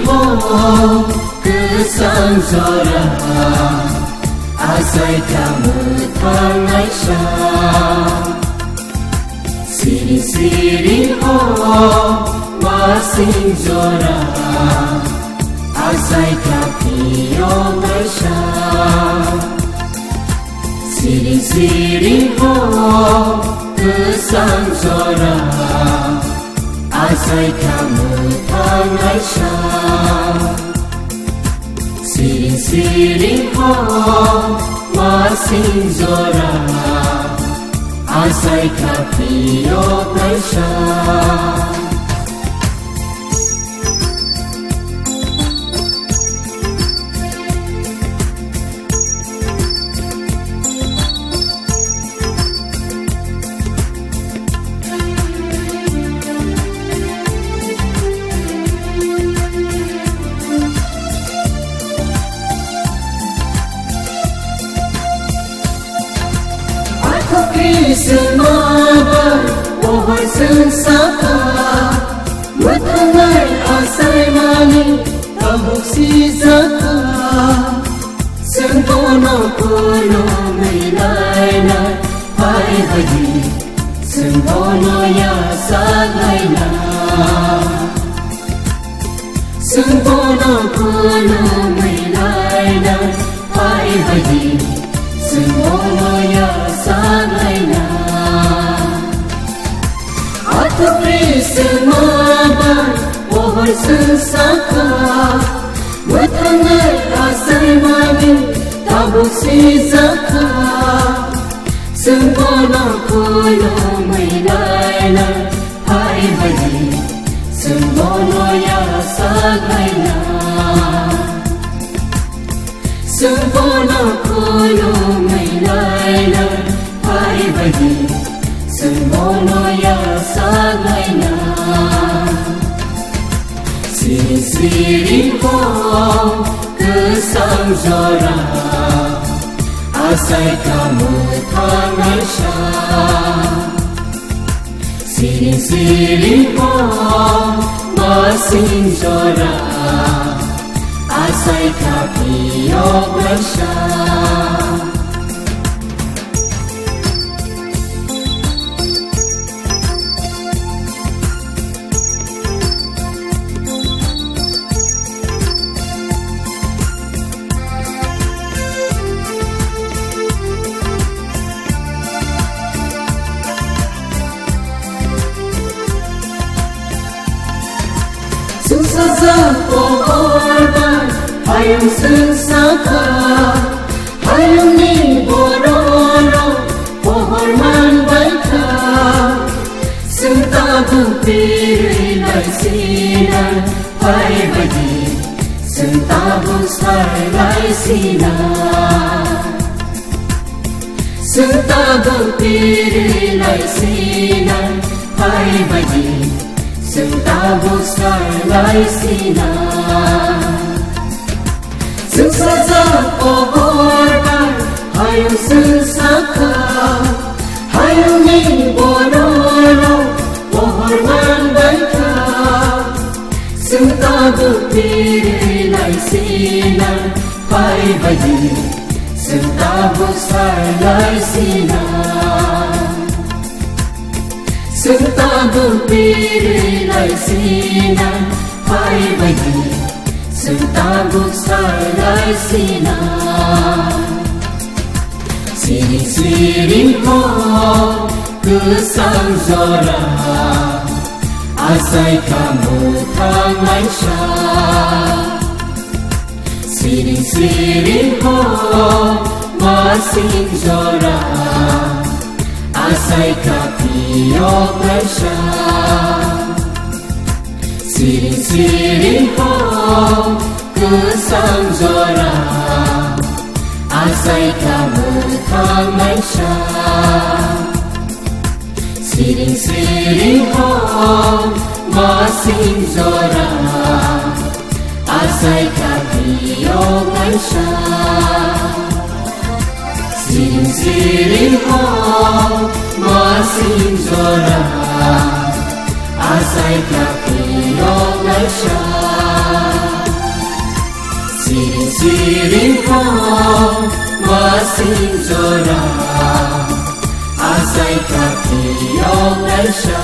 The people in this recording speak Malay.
ho kesang zora asai kamu tangai sha siring ho masing zora asai kapiyo ngai sha siring ho kesang zora asai kamu tangai sha siring ho masing zora asai kapiyo ngai sha Semabar pohon sensaka Mutangai asai mani tabuk si zaka Sengkono kono meilai-lai Pai bagi Sengkono ya sagai-lai Sengkono kono meilai-lai Pai bagi Sengkono ya sagai-lai Semabar pohon sensaka Mutangai asai mani tabuk si zaka Sengkono kono meilai-lai Hai bagi Sengkono ya sagai-lai Sengkono kono meilai-lai Hai bagi Sengkono ya sagai-lai siring ho kesang zora asai kamu tangai sha siring ho masing zora asai kapiyo ngai sha Sensasa pohon hayung sensaka hayung ni bororo pohon man baika sentabu pirilai sinan hai bagi sentabu sailai sinan sentabu pirilai sinan hai bagi Sentabu sailai sinan Sensasa pohon hayung sensaka hayung ni bororo pohon man baika Sentabu pirilai sinan hai bagi Sentabu sailai sinan Sentabu pirilai sinan hai bagi Sentabu sailai sinan siring ho kesang zora asai kamu tangai sha siring ho masing zora asai kapiyo ngai sha siring ho kesang zora asai kamu tangai sha siring ho masing zora asai kapiyo ngai sha siring ho masing zora asai kapiyo ngai sha Siring-siring ko masinjora Asay katiyog ay siya